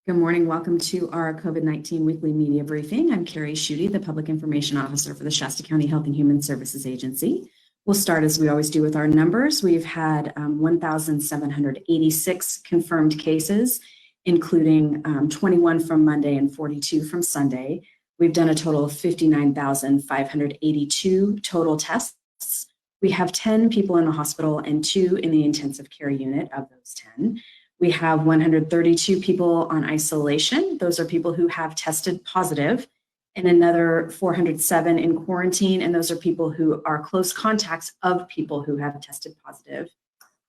Good morning. Welcome to our COVID-19 weekly media briefing. I'm Carrie Schutte, the Public Information Officer for the Shasta County Health and Human Services Agency. We'll start as we always do with our numbers. We've had 1,786 confirmed cases, including 21 from Monday and 42 from Sunday. We've done a total of 59,582 total tests. We have 10 people in the hospital and 2 in the intensive care unit of those 10. We have 132 people on isolation. Those are people who have tested positive, and another 407 in quarantine. And those are people who are close contacts of people who have tested positive.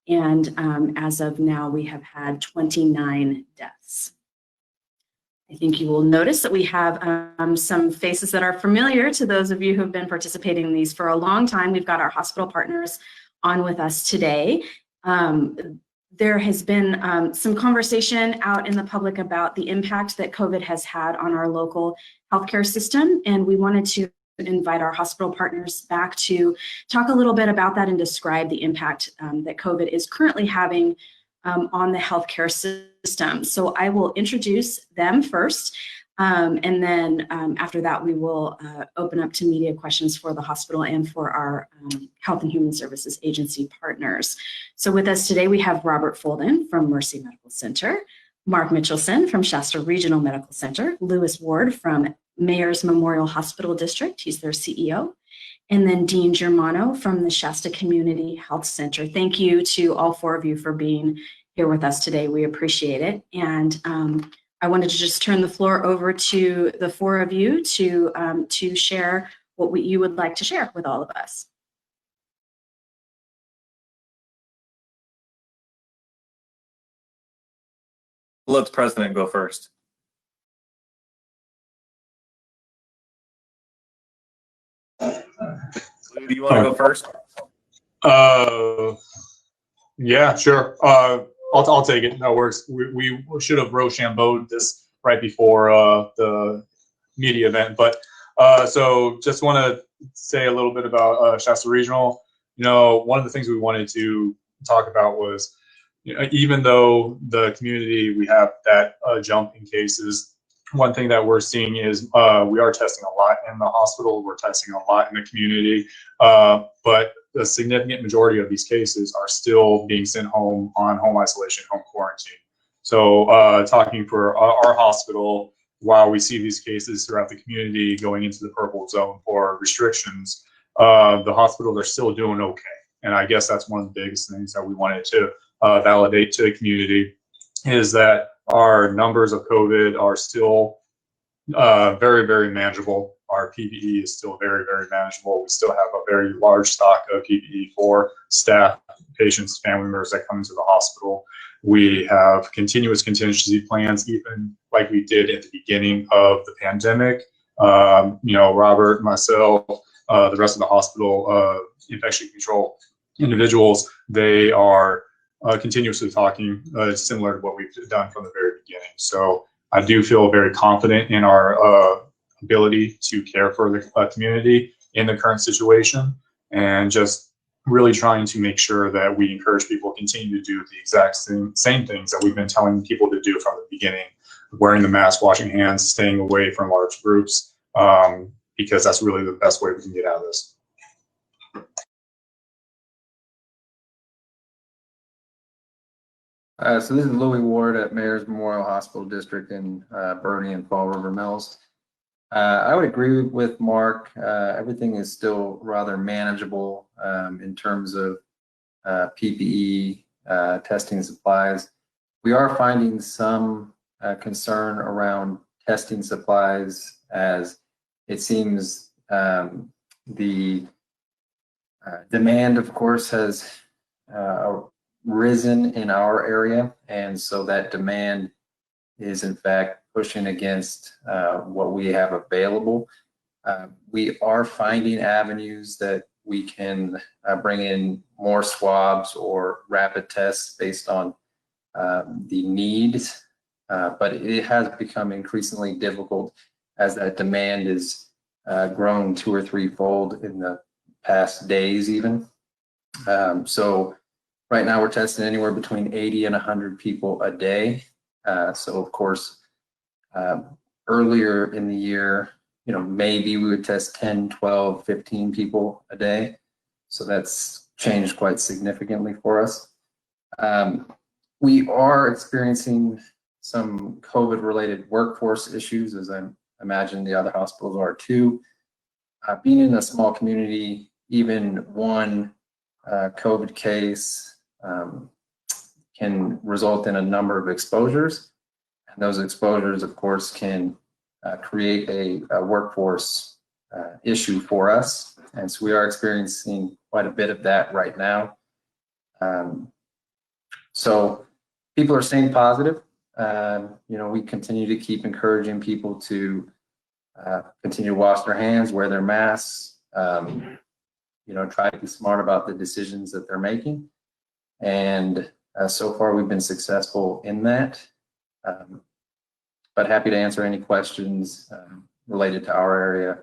And as of now, we have had 29 deaths. I think you will notice that we have some faces that are familiar to those of you who have been participating in these for a long time. We've got our hospital partners on with us today. There has been some conversation out in the public about the impact that COVID has had on our local healthcare system, and we wanted to invite our hospital partners back to talk a little bit about that and describe the impact that COVID is currently having on the healthcare system. So I will introduce them first, and then after that we will open up to media questions for the hospital and for our Health and Human Services Agency partners. So with us today we have Robert Folden from Mercy Medical Center, Mark Mitchelson from Shasta Regional Medical Center, Lewis Ward from Mayor's Memorial Hospital District, he's their CEO, and then Dean Germano from the Shasta Community Health Center. Thank you to all 4 of you for being here with us today. We appreciate it. And I wanted to just turn the floor over to the 4 of you to share what you would like to share with all of us. Let the president go first. Do you want to go first? Yeah, sure. I'll take it. That works. We should have Rochambeau'd this right before the media event, but so just want to say a little bit about Shasta Regional. You know, one of the things we wanted to talk about was, you know, even though the community, we have that jump in cases, one thing that we're seeing is we are testing a lot in the hospital, we're testing a lot in the community, but the significant majority of these cases are still being sent home on home isolation, home quarantine. So talking for our hospital, while we see these cases throughout the community going into the purple zone for restrictions, the hospitals are still doing okay. And I guess that's one of the biggest things that we wanted to validate to the community, is that our numbers of COVID are still very, very manageable. Our PPE is still very, very manageable. We still have a very large stock of PPE for staff, patients, family members that come into the hospital. We have continuous contingency plans, even like we did at the beginning of the pandemic. You know, Robert, myself, the rest of the hospital, infection control individuals, they are continuously talking similar to what we've done from the very beginning. So I do feel very confident in our ability to care for the community in the current situation, and just really trying to make sure that we encourage people to continue to do the exact same things that we've been telling people to do from the beginning: wearing the mask, washing hands, staying away from large groups, because that's really the best way we can get out of this. So this is Louis Ward at Mayor's Memorial Hospital District in Bernie and Fall River Mills. I would agree with Mark. Everything is still rather manageable in terms of PPE, testing supplies. We are finding some concern around testing supplies, as it seems the demand, of course, has risen in our area, and so that demand is in fact pushing against what we have available. We are finding avenues that we can bring in more swabs or rapid tests based on the needs, but it has become increasingly difficult as that demand is grown 2 or 3-fold in the past days even. So right now we're testing anywhere between 80 and 100 people a day. So of course, Earlier in the year, maybe we would test 10, 12, 15 people a day. So that's changed quite significantly for us. We are experiencing some COVID-related workforce issues, as I imagine the other hospitals are too. Being in a small community, even one COVID case can result in a number of exposures. And those exposures, of course, can create a workforce issue for us. And so we are experiencing quite a bit of that right now. So people are staying positive. We continue to keep encouraging people to continue to wash their hands, wear their masks, try to be smart about the decisions that they're making. And so far, we've been successful in that. But happy to answer any questions related to our area,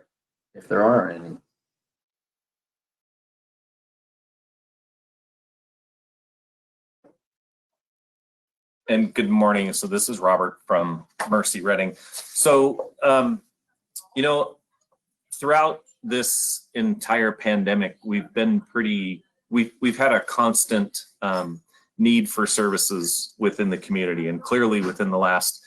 if there are any. And good morning. So this is Robert from Mercy Reading. So, throughout this entire pandemic, we've had a constant need for services within the community, and clearly within the last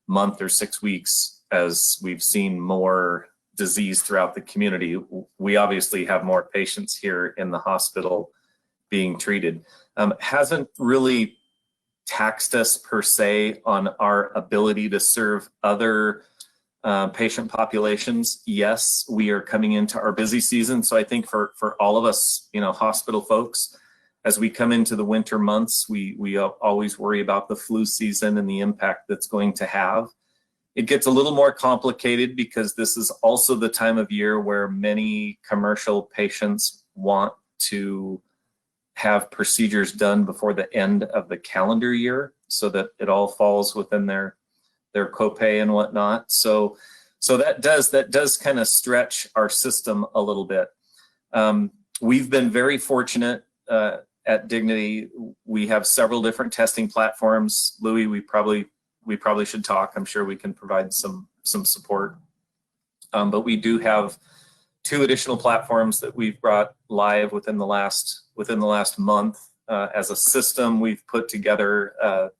month or 6 weeks, as we've seen more disease throughout the community, we obviously have more patients here in the hospital being treated. Hasn't really taxed us per se on our ability to serve other patient populations. Yes, we are coming into our busy season. So I think for all of us, hospital folks, as we come into the winter months, we always worry about the flu season and the impact that's going to have. It gets a little more complicated because this is also the time of year where many commercial patients want to have procedures done before the end of the calendar year so that it all falls within their copay and whatnot. So that does kind of stretch our system a little bit. We've been very fortunate at Dignity. We have several different testing platforms. Louis, we probably should talk. I'm sure we can provide some support. But we do have 2 additional platforms that we've brought live within the last month. As a system, we've put together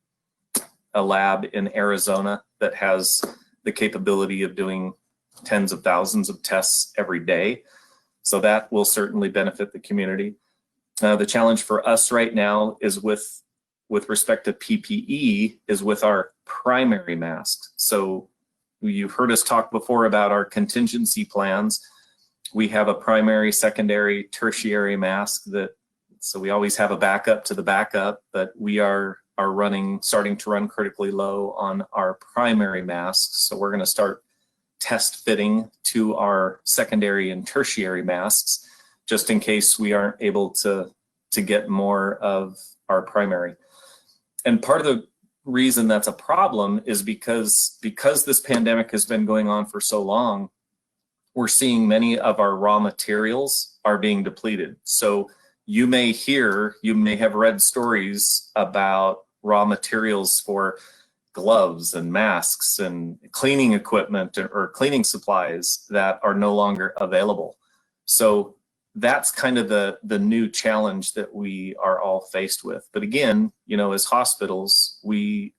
a lab in Arizona that has the capability of doing tens of thousands of tests every day. So that will certainly benefit the community. The challenge for us right now is with respect to PPE is with our primary masks. So you've heard us talk before about our contingency plans. We have a primary, secondary, tertiary mask so we always have a backup to the backup, but we are starting to run critically low on our primary masks. So we're going to start test fitting to our secondary and tertiary masks, just in case we aren't able to get more of our primary. And part of the reason that's a problem is because this pandemic has been going on for so long, we're seeing many of our raw materials are being depleted. So you may have read stories about raw materials for gloves and masks and cleaning equipment or cleaning supplies that are no longer available. So that's kind of the new challenge that we are all faced with. But again, as hospitals, we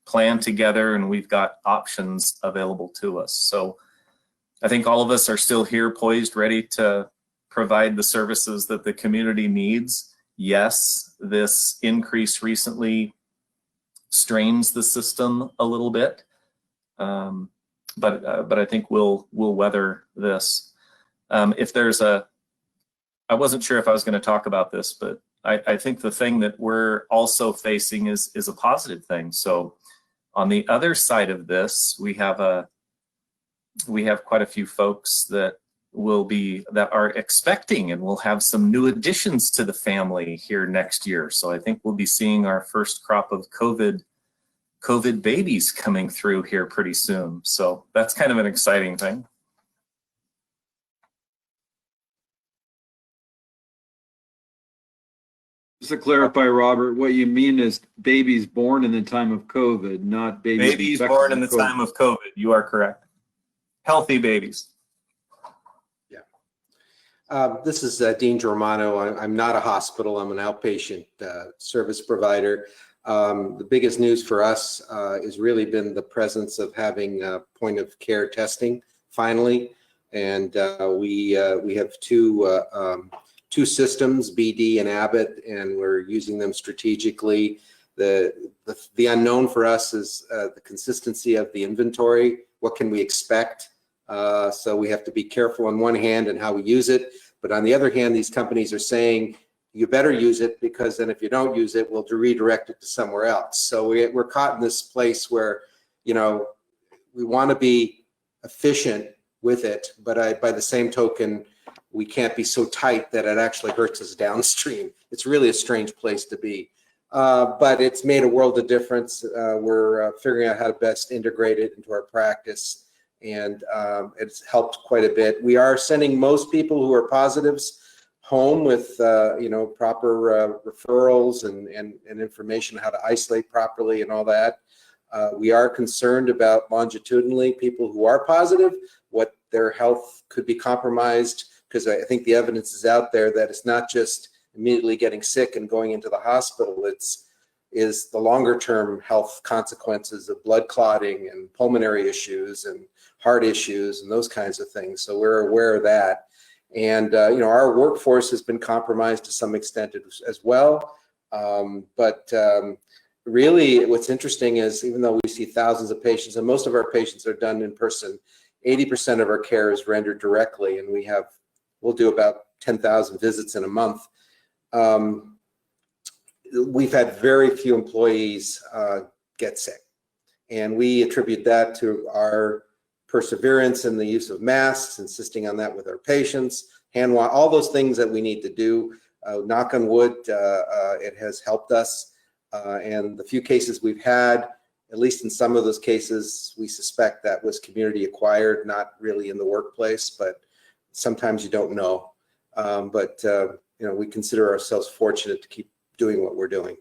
plan together and we've got options available to us. So I think all of us are still here poised, ready to provide the services that the community needs. Yes, this increase recently strains the system a little bit, but I think we'll weather this. I wasn't sure if I was going to talk about this, but I think the thing that we're also facing is a positive thing. So on the other side of this, we have quite a few folks that are expecting, and we'll have some new additions to the family here next year. So I think we'll be seeing our first crop of COVID babies coming through here pretty soon. So that's kind of an exciting thing. Just to clarify, Robert, what you mean is babies born in the time of COVID, not babies. Babies infected born in the with COVID. time of COVID. You are correct. Healthy babies. This is Dean Germano. I'm not a hospital. I'm an outpatient service provider. The biggest news for us has really been the presence of having point of care testing finally. And we have two systems, BD and Abbott, and we're using them strategically. The unknown for us is the consistency of the inventory. What can we expect? So we have to be careful on one hand and how we use it. But on the other hand, these companies are saying, you better use it because then if you don't use it, we'll redirect it to somewhere else. So we're caught in this place where, you know, we want to be efficient with it, but by the same token, we can't be so tight that it actually hurts us downstream. It's really a strange place to be. But it's made a world of difference. We're figuring out how to best integrate it into our practice, and it's helped quite a bit. We are sending most people who are positives home with proper referrals and information on how to isolate properly and all that. We are concerned about longitudinally people who are positive, what their health could be compromised, because I think the evidence is out there that it's not just immediately getting sick and going into the hospital. Is the longer term health consequences of blood clotting and pulmonary issues and heart issues and those kinds of things. So we're aware of that. And, our workforce has been compromised to some extent as well. Really what's interesting is even though we see thousands of patients, and most of our patients are done in person, 80% of our care is rendered directly, and we'll do about 10,000 visits in a month. We've had very few employees get sick, and we attribute that to our perseverance in the use of masks, insisting on that with our patients, hand wash, all those things that we need to do. Knock on wood, it has helped us. And the few cases we've had, at least in some of those cases, we suspect that was community acquired, not really in the workplace, but sometimes you don't know. We consider ourselves fortunate to keep doing what we're doing.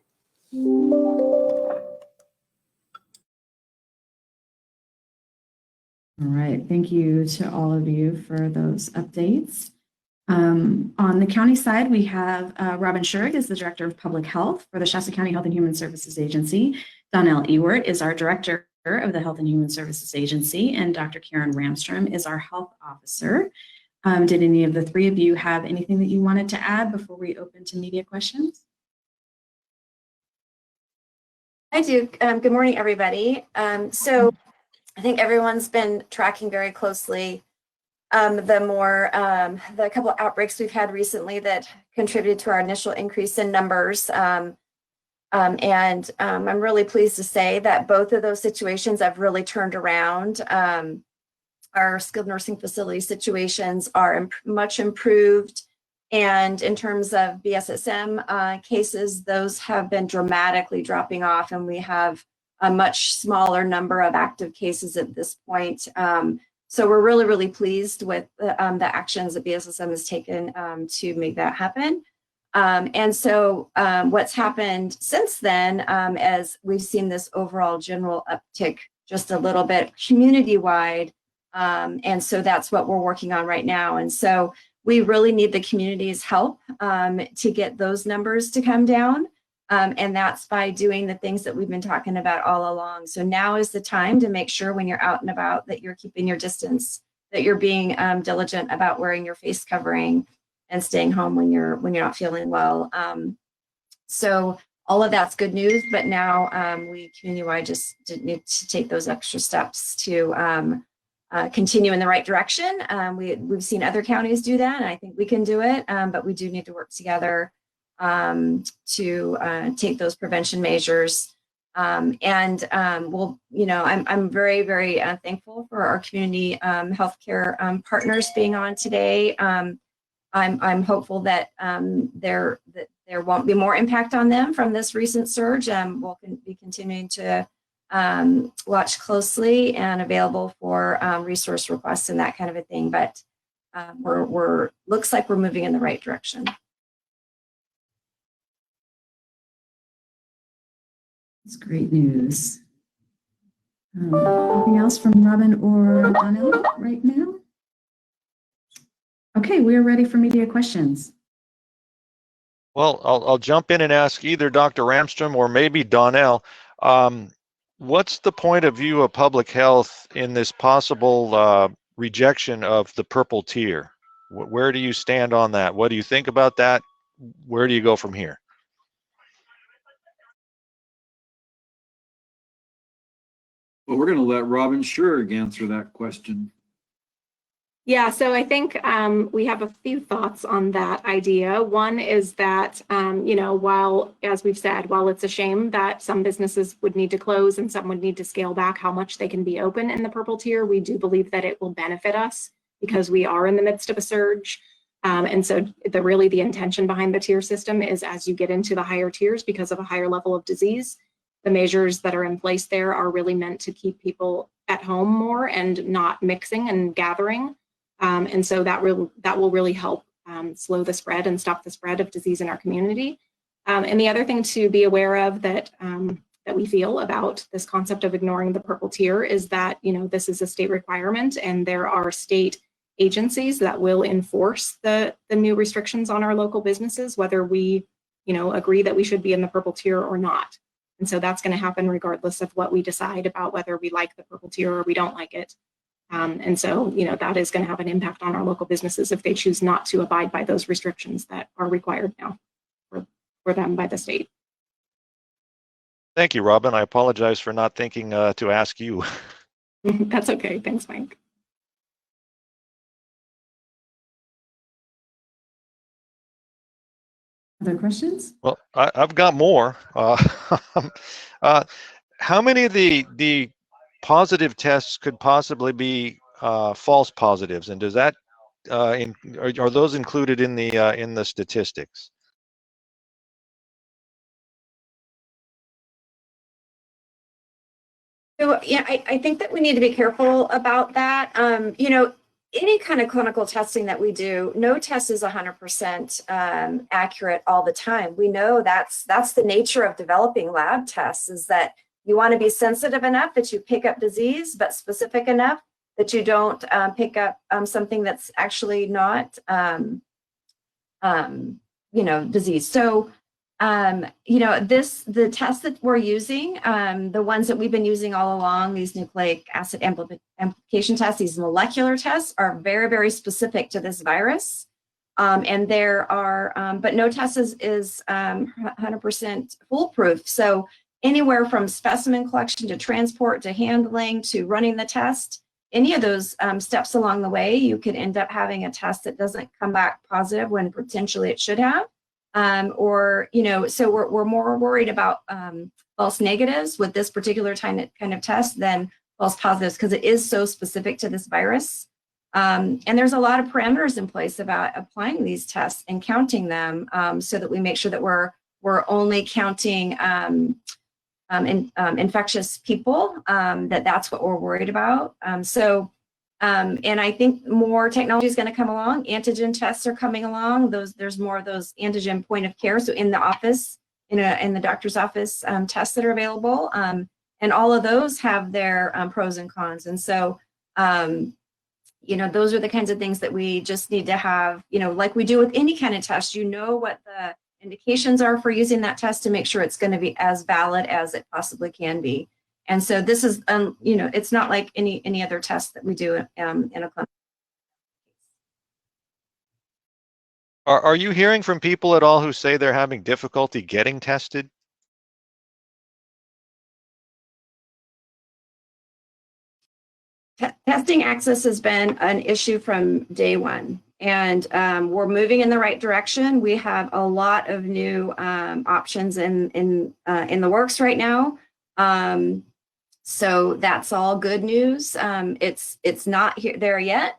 All right, thank you to all of you for those updates. On the county side, we have Robin Schurig is the Director of Public Health for the Shasta County Health and Human Services Agency. Donnell Ewert is our Director of the Health and Human Services Agency, and Dr. Karen Ramstrom is our Health Officer. Did any of the three of you have anything that you wanted to add before we open to media questions? I do. Good morning, everybody. So I think everyone's been tracking very closely the couple of outbreaks we've had recently that contributed to our initial increase in numbers. I'm really pleased to say that both of those situations have really turned around. Our skilled nursing facility situations are much improved. And in terms of BSSM cases, those have been dramatically dropping off, and we have a much smaller number of active cases at this point. So we're really, really pleased with the actions that BSSM has taken to make that happen. What's happened since then, as we've seen this overall general uptick just a little bit community-wide, and so that's what we're working on right now. And so we really need the community's help to get those numbers to come down. And that's by doing the things that we've been talking about all along. So now is the time to make sure when you're out and about that you're keeping your distance, that you're being diligent about wearing your face covering and staying home when you're not feeling well. So all of that's good news, but now we community-wide just need to take those extra steps to continue in the right direction. We've seen other counties do that, and I think we can do it, but we do need to work together to take those prevention measures. I'm very, very thankful for our community healthcare partners being on today. I'm hopeful that there won't be more impact on them from this recent surge. We'll be continuing to watch closely and available for resource requests and that kind of a thing. But looks like we're moving in the right direction. It's great news. Anything else from Robin or Donnell right now? Okay, we're ready for media questions. Well, I'll jump in and ask either Dr. Ramstrom or maybe Donnell. What's the point of view of public health in this possible rejection of the purple tier? Where do you stand on that? What do you think about that? Where do you go from here? Well, we're going to let Robin Schurig answer that question. Yeah, so I think we have a few thoughts on that idea. One is that, while, as we've said, while it's a shame that some businesses would need to close and some would need to scale back how much they can be open in the purple tier, we do believe that it will benefit us because we are in the midst of a surge. And so the intention behind the tier system is as you get into the higher tiers because of a higher level of disease, the measures that are in place there are really meant to keep people at home more and not mixing and gathering. And so that will really help slow the spread and stop the spread of disease in our community. And the other thing to be aware of that we feel about this concept of ignoring the purple tier is that, this is a state requirement and there are state agencies that will enforce the new restrictions on our local businesses, whether we, agree that we should be in the purple tier or not. And so that's going to happen regardless of what we decide about whether we like the purple tier or we don't like it. And so, that is going to have an impact on our local businesses if they choose not to abide by those restrictions that are required now for them by the state. Thank you, Robin. I apologize for not thinking to ask you. That's okay. Thanks, Mike. Other questions? Well, I've got more. How many of the positive tests could possibly be false positives, and does that are those included in the statistics? So yeah, I think that we need to be careful about that. Any kind of clinical testing that we do, no test is 100% accurate all the time. We know that's the nature of developing lab tests, is that you want to be sensitive enough that you pick up disease, but specific enough that you don't pick up something that's actually not, disease. So, the tests that we're using, the ones that we've been using all along, these nucleic acid amplification tests, these molecular tests are very, very specific to this virus. And there are, but no test is 100% foolproof. So anywhere from specimen collection to transport to handling to running the test, any of those steps along the way, you could end up having a test that doesn't come back positive when potentially it should have. So we're more worried about false negatives with this particular kind of test than false positives because it is so specific to this virus. And there's a lot of parameters in place about applying these tests and counting them so that we make sure that we're only counting infectious people, that's what we're worried about. And I think more technology is going to come along. Antigen tests are coming along. There's more of those antigen point of care. So in the office, in the doctor's office, tests that are available. And all of those have their pros and cons. And so, those are the kinds of things that we just need to have, like we do with any kind of test, what the indications are for using that test to make sure it's going to be as valid as it possibly can be. And so this is, it's not like any other test that we do in a clinic. Are you hearing from people at all who say they're having difficulty getting tested? Testing access has been an issue from day one, and we're moving in the right direction. We have a lot of new options in the works right now. So that's all good news. It's not there yet.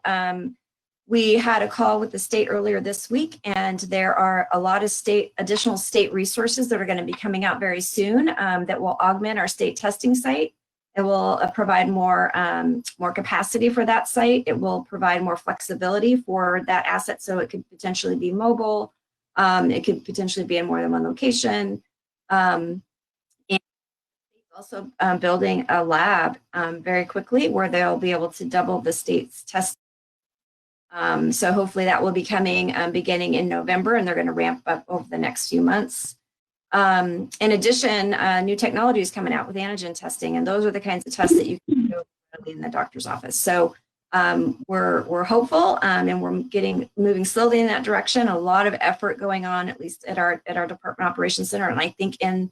We had a call with the state earlier this week, and there are a lot of additional state resources that are going to be coming out very soon that will augment our state testing site. It will provide more capacity for that site. It will provide more flexibility for that asset, so it could potentially be mobile. It could potentially be in more than one location. Also building a lab very quickly where they'll be able to double the state's test. So hopefully that will be coming beginning in November, and they're going to ramp up over the next few months. In addition, new technology is coming out with antigen testing, and those are the kinds of tests that you can do in the doctor's office. So we're hopeful, and we're moving slowly in that direction. A lot of effort going on, at least at our Department Operations Center, and I think in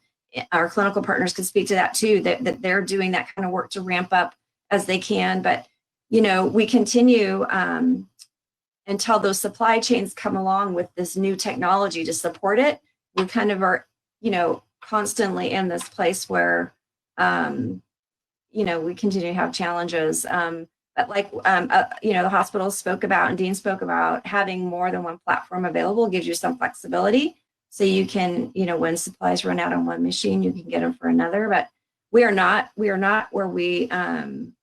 our clinical partners could speak to that too. That they're doing that kind of work to ramp up as they can. But we continue until those supply chains come along with this new technology to support it. We kind of are, constantly in this place where, we continue to have challenges. But like, the hospitals spoke about and Dean spoke about, having more than one platform available gives you some flexibility. So you can, when supplies run out on one machine, you can get them for another. But we are not where we, in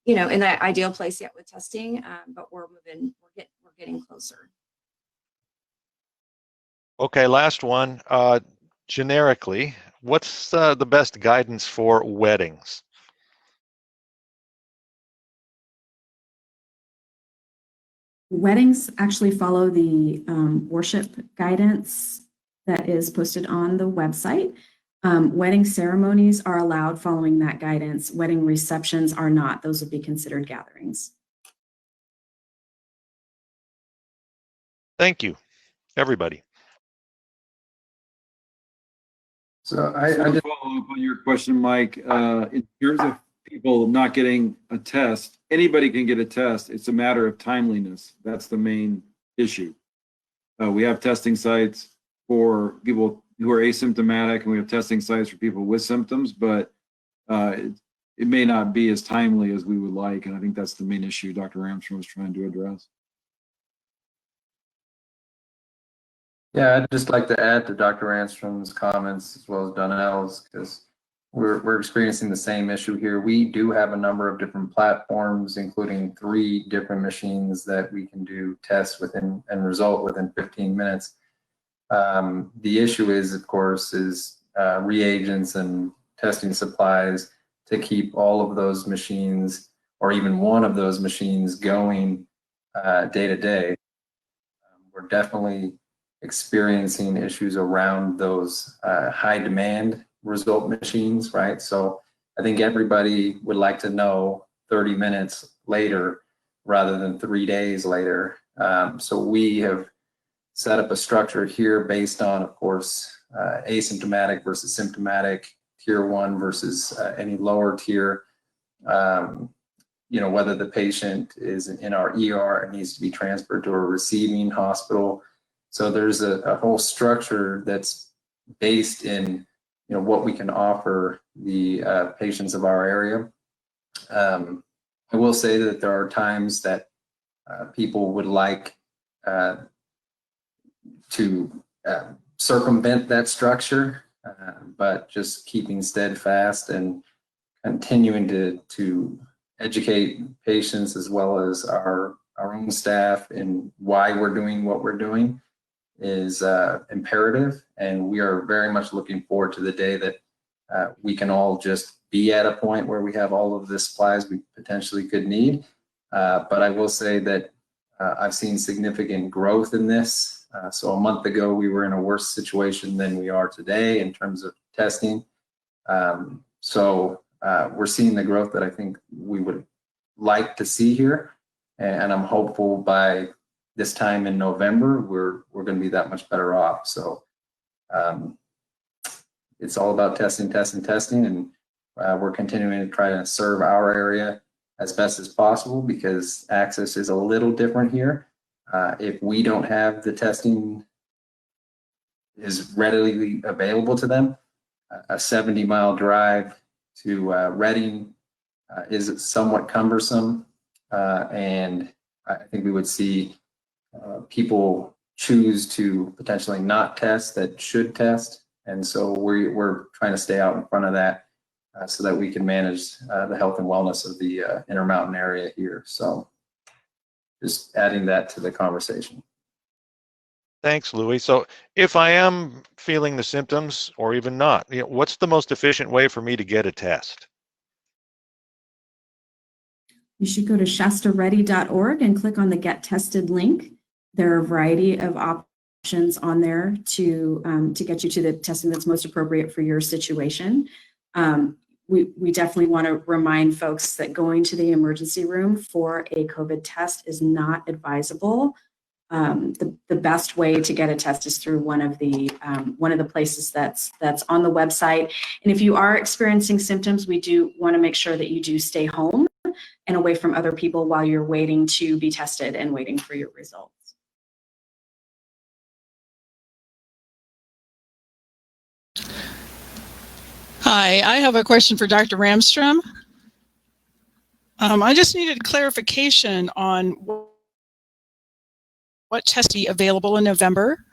that ideal place yet with testing, but we're getting closer. Okay, last one. Generically, what's the best guidance for weddings? Weddings actually follow the worship guidance that is posted on the website. Wedding ceremonies are allowed following that guidance. Wedding receptions are not. Those would be considered gatherings. Thank you, everybody. So I I just, follow up on your question, Mike. In terms of people not getting a test, anybody can get a test. It's a matter of timeliness. That's the main issue. We have testing sites for people who are asymptomatic, and we have testing sites for people with symptoms, but it may not be as timely as we would like. And I think that's the main issue Dr. Ramstrom was trying to address. yeah, I'd just like to add to Dr. Ranstrom's comments as well as Donnell's, because we're experiencing the same issue here. We do have a number of different platforms, including 3 different machines that we can do tests within and result within 15 minutes. The issue is, of course, reagents and testing supplies to keep all of those machines, or even one of those machines, going day to day. We're definitely experiencing issues around those high demand result machines, right? So I think everybody would like to know 30 minutes later rather than 3 days later. So we have set up a structure here based on, of course, asymptomatic versus symptomatic, tier 1 versus any lower tier. Whether the patient is in our ER and needs to be transferred to a receiving hospital. So there's a whole structure that's based in what we can offer the patients of our area. I will say that there are times that people would like to circumvent that structure, but just keeping steadfast and continuing to educate patients as well as our own staff in why we're doing what we're doing is imperative. And we are very much looking forward to the day that we can all just be at a point where we have all of the supplies we potentially could need. But I will say that I've seen significant growth in this. So a month ago, we were in a worse situation than we are today in terms of testing. So we're seeing the growth that I think we would like to see here. And I'm hopeful by this time in November, we're going to be that much better off. So it's all about testing, and we're continuing to try to serve our area as best as possible, because access is a little different here. If we don't have the testing is readily available to them, a 70-mile drive to Reading is somewhat cumbersome, and I think we would see people choose to potentially not test that should test. And so we're trying to stay out in front of that so that we can manage the health and wellness of the Intermountain area here. So just adding that to the conversation. Thanks, Louis. So if I am feeling the symptoms or even not, what's the most efficient way for me to get a test? You should go to shastaready.org and click on the Get Tested link. There are a variety of options on there to get you to the testing that's most appropriate for your situation. We definitely want to remind folks that going to the emergency room for a COVID test is not advisable. The best way to get a test is through one of the places that's on the website. And if you are experiencing symptoms, we do want to make sure that you do stay home and away from other people while you're waiting to be tested and waiting for your results. Hi, I have a question for Dr. Ramstrom. I just needed clarification on what tests will be available in November.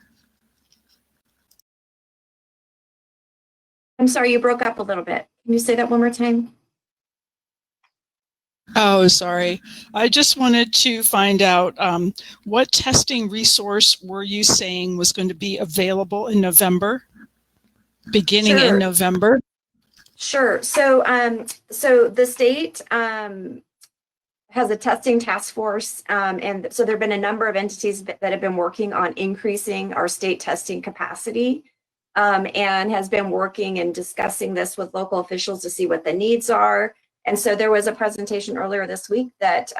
I'm sorry, you broke up a little bit. Can you say that one more time? Oh, sorry. I just wanted to find out what testing resource were you saying was going to be available in November, beginning in November? Sure. So the state has a testing task force, and so there have been a number of entities that have been working on increasing our state testing capacity, and has been working and discussing this with local officials to see what the needs are. And so there was a presentation earlier this week that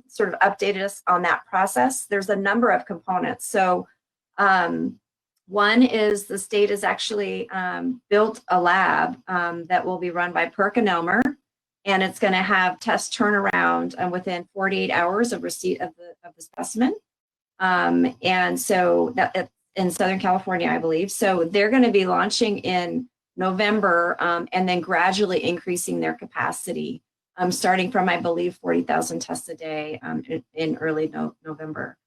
sort of updated us on that process. There's a number of components. So one is the state has actually built a lab that will be run by PerkinElmer, and it's going to have test turnaround within 48 hours of receipt of the specimen. And so that in Southern California, I believe. So they're going to be launching in November and then gradually increasing their capacity, starting from, I believe, 40,000 tests a day in early November,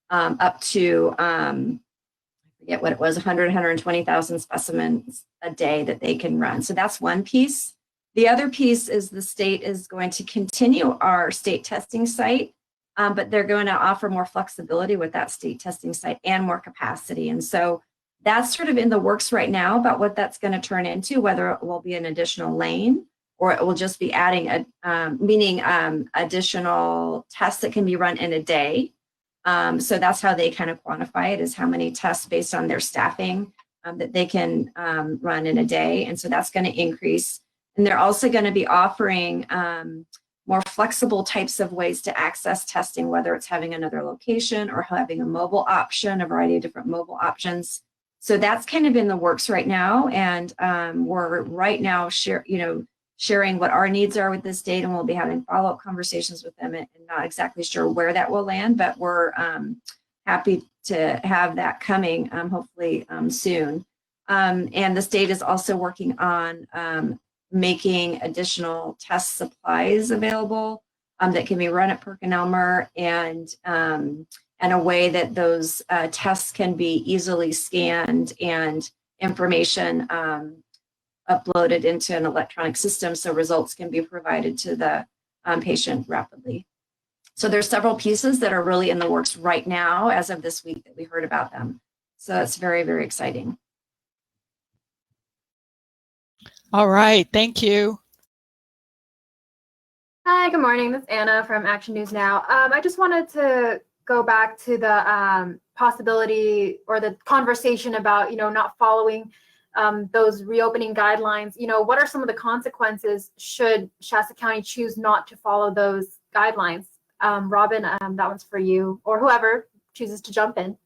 up to, I forget what it was, 120,000 specimens a day that they can run. So that's one piece. The other piece is the state is going to continue our state testing site, but they're going to offer more flexibility with that state testing site and more capacity. And so that's sort of in the works right now about what that's going to turn into, whether it will be an additional lane or it will just be adding additional tests that can be run in a day. So that's how they kind of quantify it, is how many tests based on their staffing that they can run in a day. And so that's going to increase. And they're also going to be offering more flexible types of ways to access testing, whether it's having another location or having a mobile option, a variety of different mobile options. So that's kind of in the works right now. And we're right now sharing what our needs are with this state, and we'll be having follow-up conversations with them, and not exactly sure where that will land, but we're happy to have that coming hopefully soon. And the state is also working on making additional test supplies available that can be run at PerkinElmer, and a way that those tests can be easily scanned and information uploaded into an electronic system so results can be provided to the patient rapidly. So there's several pieces that are really in the works right now as of this week that we heard about them. So that's very, very exciting. All right, thank you. Hi, good morning. This is Anna from Action News Now. I just wanted to go back to the possibility or the conversation about, not following those reopening guidelines. What are some of the consequences should Shasta County choose not to follow those guidelines? Robin, that one's for you, or whoever chooses to jump in.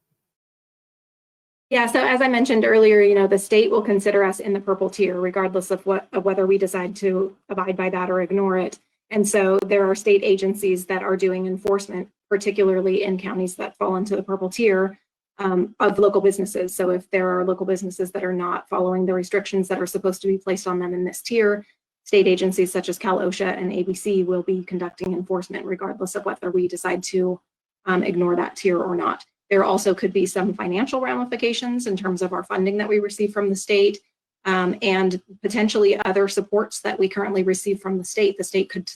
Yeah, so as I mentioned earlier, the state will consider us in the purple tier, regardless of whether we decide to abide by that or ignore it. And so there are state agencies that are doing enforcement, particularly in counties that fall into the purple tier, of local businesses. So if there are local businesses that are not following the restrictions that are supposed to be placed on them in this tier, state agencies such as Cal OSHA and ABC will be conducting enforcement regardless of whether we decide to ignore that tier or not. There also could be some financial ramifications in terms of our funding that we receive from the state, and potentially other supports that we currently receive from the state. The state could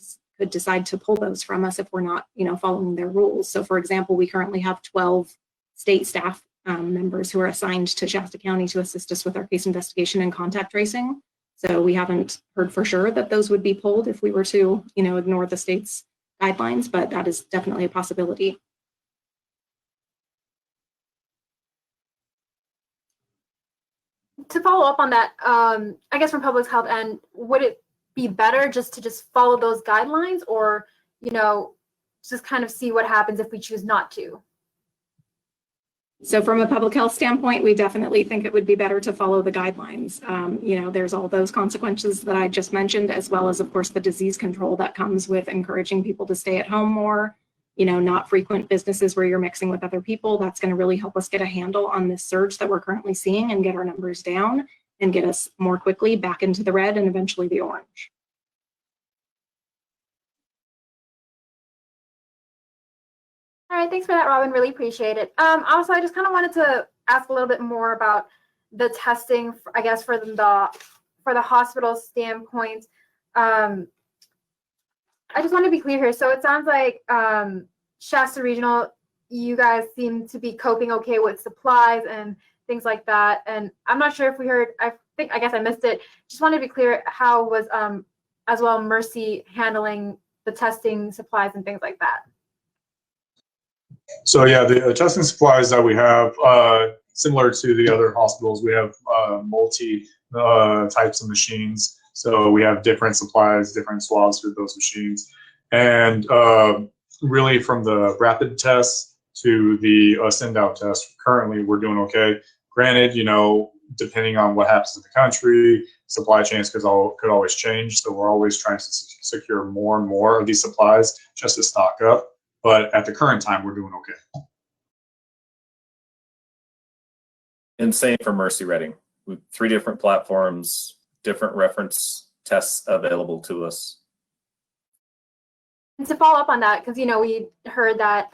decide to pull those from us if we're not, following their rules. So for example, we currently have 12 state staff members who are assigned to Shasta County to assist us with our case investigation and contact tracing. So we haven't heard for sure that those would be pulled if we were to, ignore the state's guidelines, but that is definitely a possibility. To follow up on that, I guess from public health, and would it be better just to follow those guidelines, or just kind of see what happens if we choose not to? So from a public health standpoint, we definitely think it would be better to follow the guidelines. There's all those consequences that I just mentioned, as well as, of course, the disease control that comes with encouraging people to stay at home more, not frequent businesses where you're mixing with other people. That's going to really help us get a handle on this surge that we're currently seeing and get our numbers down and get us more quickly back into the red and eventually the orange. All right, thanks for that, Robin. Really appreciate it. Also, I just kind of wanted to ask a little bit more about the testing, I guess, for the hospital standpoint. I just want to be clear here. So it sounds like Shasta Regional, you guys seem to be coping okay with supplies and things like that. And I'm not sure if we heard, I guess I missed it. Just wanted to be clear, how was as well Mercy handling the testing supplies and things like that? So yeah, the testing supplies that we have, similar to the other hospitals, we have multi types of machines. So we have different supplies, different swabs for those machines. And really from the rapid tests to the send out test, currently we're doing okay. Granted, depending on what happens in the country, supply chains could always change. So we're always trying to secure more and more of these supplies just to stock up. But at the current time, we're doing okay. And same for Mercy Reading. With 3 different platforms, different reference tests available to us. And to follow up on that, because we heard that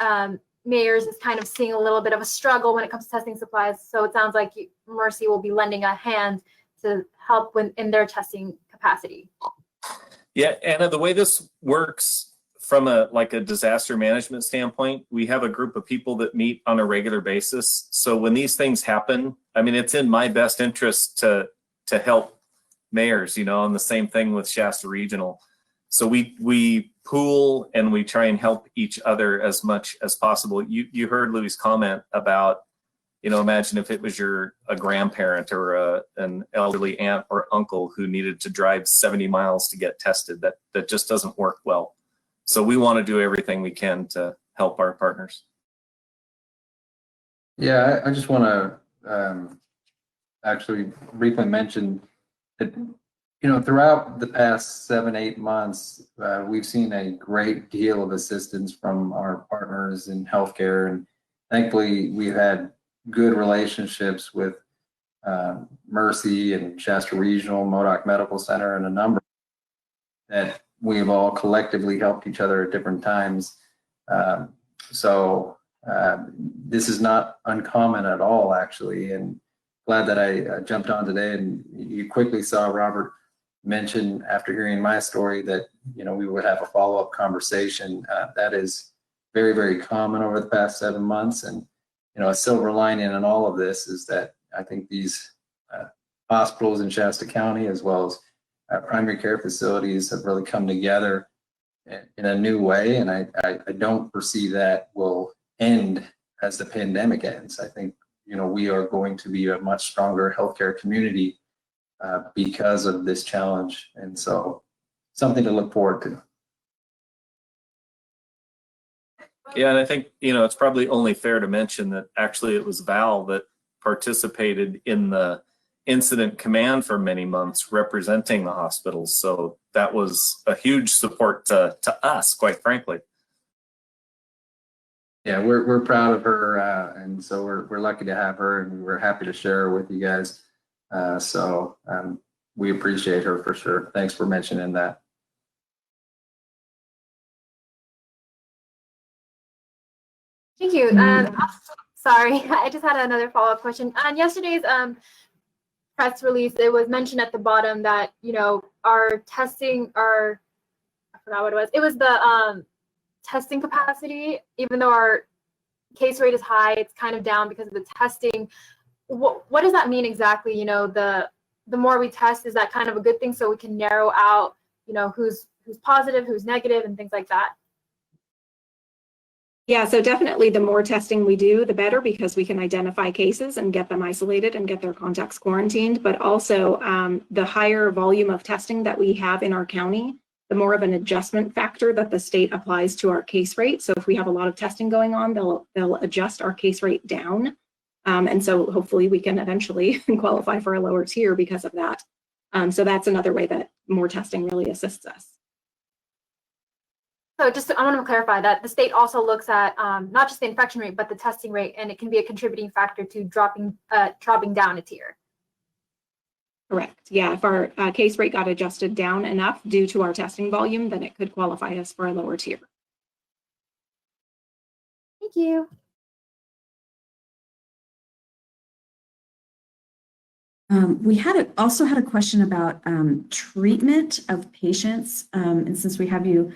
Mayors is kind of seeing a little bit of a struggle when it comes to testing supplies. So it sounds like Mercy will be lending a hand to help in their testing capacity. Yeah, Anna, the way this works from a disaster management standpoint, we have a group of people that meet on a regular basis. So when these things happen, I mean, it's in my best interest to help mayors, and the same thing with Shasta Regional. So we pool and we try and help each other as much as possible. You heard Louis' comment about, imagine if it was a grandparent or an elderly aunt or uncle who needed to drive 70 miles to get tested. That just doesn't work well. So we want to do everything we can to help our partners. Yeah, I just want to actually briefly mention that, throughout the past 7-8 months, we've seen a great deal of assistance from our partners in healthcare. And thankfully, we've had good relationships with Mercy and Shasta Regional, Modoc Medical Center, and a number that we've all collectively helped each other at different times. So this is not uncommon at all, actually. And glad that I jumped on today. And you quickly saw Robert mention, after hearing my story, that we would have a follow-up conversation. That is very, very common over the past 7 months. And a silver lining in all of this is that I think these hospitals in Shasta County, as well as primary care facilities, have really come together in a new way. And I don't foresee that will end as the pandemic ends. I think, we are going to be a much stronger healthcare community because of this challenge. And so something to look forward to. Yeah, and I think, it's probably only fair to mention that actually it was Val that participated in the incident command for many months representing the hospitals. So that was a huge support to us, quite frankly. Yeah, we're proud of her, and so we're lucky to have her, and we're happy to share her with you guys. So we appreciate her for sure. Thanks for mentioning that. Thank you. Sorry, I just had another follow-up question. On yesterday's press release, it was mentioned at the bottom that, our testing, I forgot what it was. It was the testing capacity, even though our case rate is high, it's kind of down because of the testing. What does that mean exactly? You know, the more we test, is that kind of a good thing so we can narrow out, you know, who's positive, who's negative, and things like that? Yeah, so definitely the more testing we do, the better, because we can identify cases and get them isolated and get their contacts quarantined. But also the higher volume of testing that we have in our county, the more of an adjustment factor that the state applies to our case rate. So if we have a lot of testing going on, they'll adjust our case rate down. And so hopefully we can eventually qualify for a lower tier because of that. So that's another way that more testing really assists us. So I want to clarify that the state also looks at not just the infection rate, but the testing rate, and it can be a contributing factor to dropping down a tier. Correct. Yeah, if our case rate got adjusted down enough due to our testing volume, then it could qualify us for a lower tier. Thank you. We also had a question about treatment of patients. And since we have you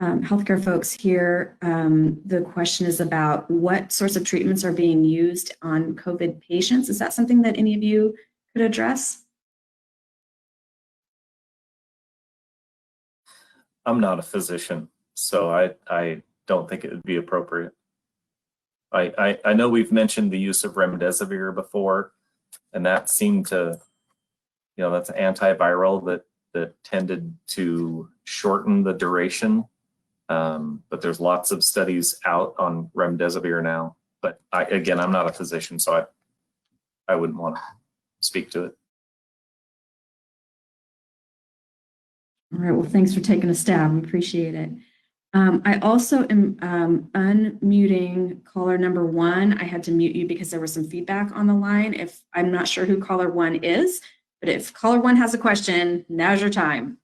healthcare folks here, the question is about what sorts of treatments are being used on COVID patients. Is that something that any of you could address? I'm not a physician, so I don't think it would be appropriate. I know we've mentioned the use of remdesivir before, and that seemed to, you know, that's an antiviral that tended to shorten the duration. But there's lots of studies out on remdesivir now. But again, I'm not a physician, so I wouldn't want to speak to it. All right, well, thanks for taking a stab. We appreciate it. I also am unmuting caller number 1. I had to mute you because there was some feedback on the line. I'm not sure who caller 1 is, but if caller 1 has a question, now's your time.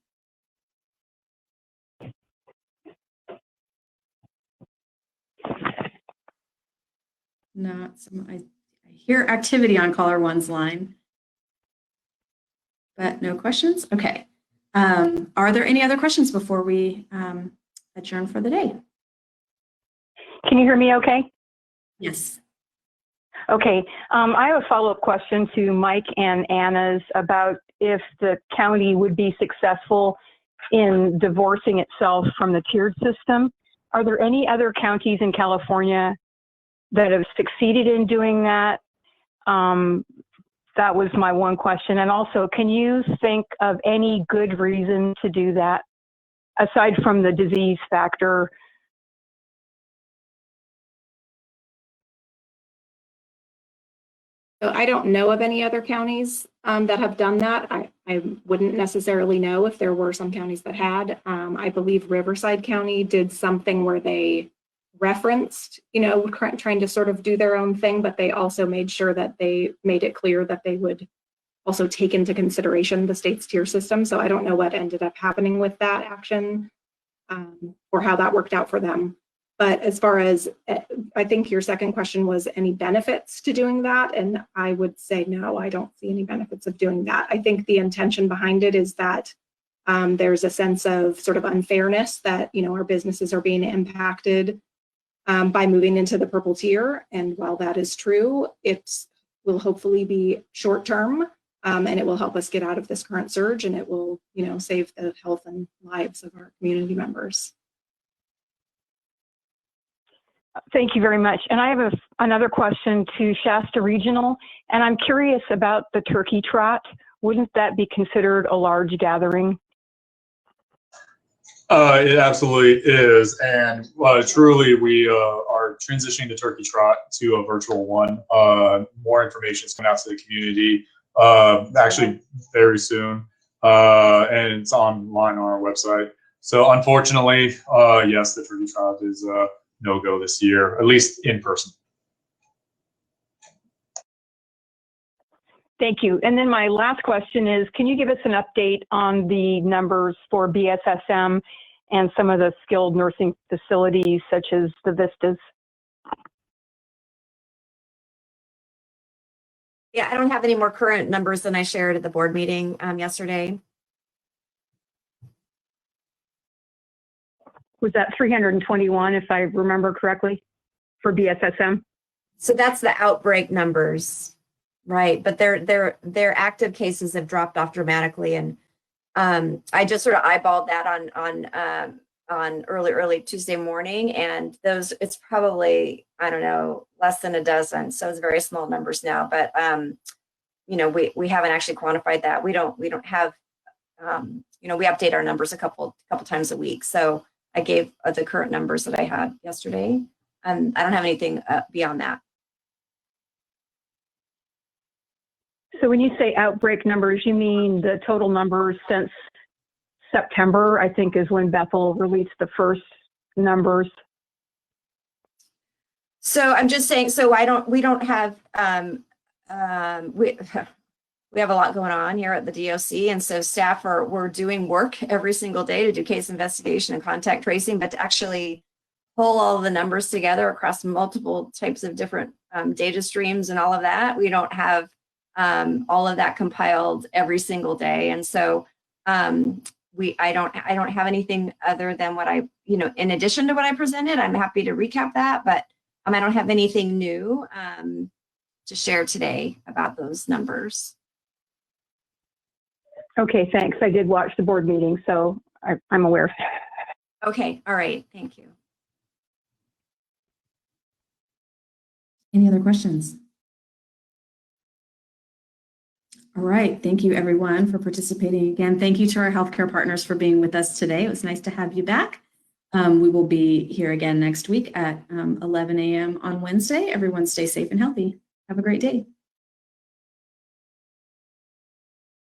I hear activity on caller 1's line, but no questions. Okay. Are there any other questions before we adjourn for the day? Can you hear me okay? Yes. Okay. I have a follow-up question to Mike and Anna's about if the county would be successful in divorcing itself from the tiered system. Are there any other counties in California that have succeeded in doing that? That was my one question. And also, can you think of any good reason to do that, aside from the disease factor? So I don't know of any other counties that have done that. I wouldn't necessarily know if there were some counties that had. I believe Riverside County did something where they referenced, you know, trying to sort of do their own thing, but they also made sure that they made it clear that they would also take into consideration the state's tier system. So I don't know what ended up happening with that action or how that worked out for them. But as far as, I think your second question was any benefits to doing that. And I would say, no, I don't see any benefits of doing that. I think the intention behind it is that there's a sense of sort of unfairness that, you know, our businesses are being impacted by moving into the purple tier. And while that is true, it will hopefully be short term and it will help us get out of this current surge, and it will, you know, save the health and lives of our community members. Thank you very much. And I have another question to Shasta Regional, and I'm curious about the turkey trot. Wouldn't that be considered a large gathering? It absolutely is, and truly we are transitioning the turkey trot to a virtual one. More information is coming out to the community actually very soon, and it's online on our website. So unfortunately, yes, the turkey trot is no-go this year, at least in person. Thank you. And then my last question is, can you give us an update on the numbers for BSSM and some of the skilled nursing facilities such as the Vistas? Yeah, I don't have any more current numbers than I shared at the board meeting yesterday. Was that 321, if I remember correctly? for BSSM? So that's the outbreak numbers, right? But their active cases have dropped off dramatically, and I just sort of eyeballed that on early Tuesday morning, and it's probably, I don't know, less than a dozen. So it's very small numbers now, but we haven't actually quantified that. We don't have, we update our numbers a couple times a week. So I gave the current numbers that I had yesterday, and I don't have anything beyond that. So when you say outbreak numbers, you mean the total numbers since September, I think, is when Bethel released the first numbers. So I'm just saying, so we don't have, we have a lot going on here at the DOC. And so staff we're doing work every single day to do case investigation and contact tracing, but to actually pull all of the numbers together across multiple types of different data streams and all of that, we don't have all of that compiled every single day. And so I don't have anything other than what in addition to what I presented. I'm happy to recap that, but I don't have anything new to share today about those numbers. Okay, thanks. I did watch the board meeting, so I'm aware. Okay, all right, thank you. Any other questions? All right, thank you everyone for participating again. Thank you to our healthcare partners for being with us today. It was nice to have you back. We will be here again next week at 11 a.m. on Wednesday. Everyone stay safe and healthy. Have a great day.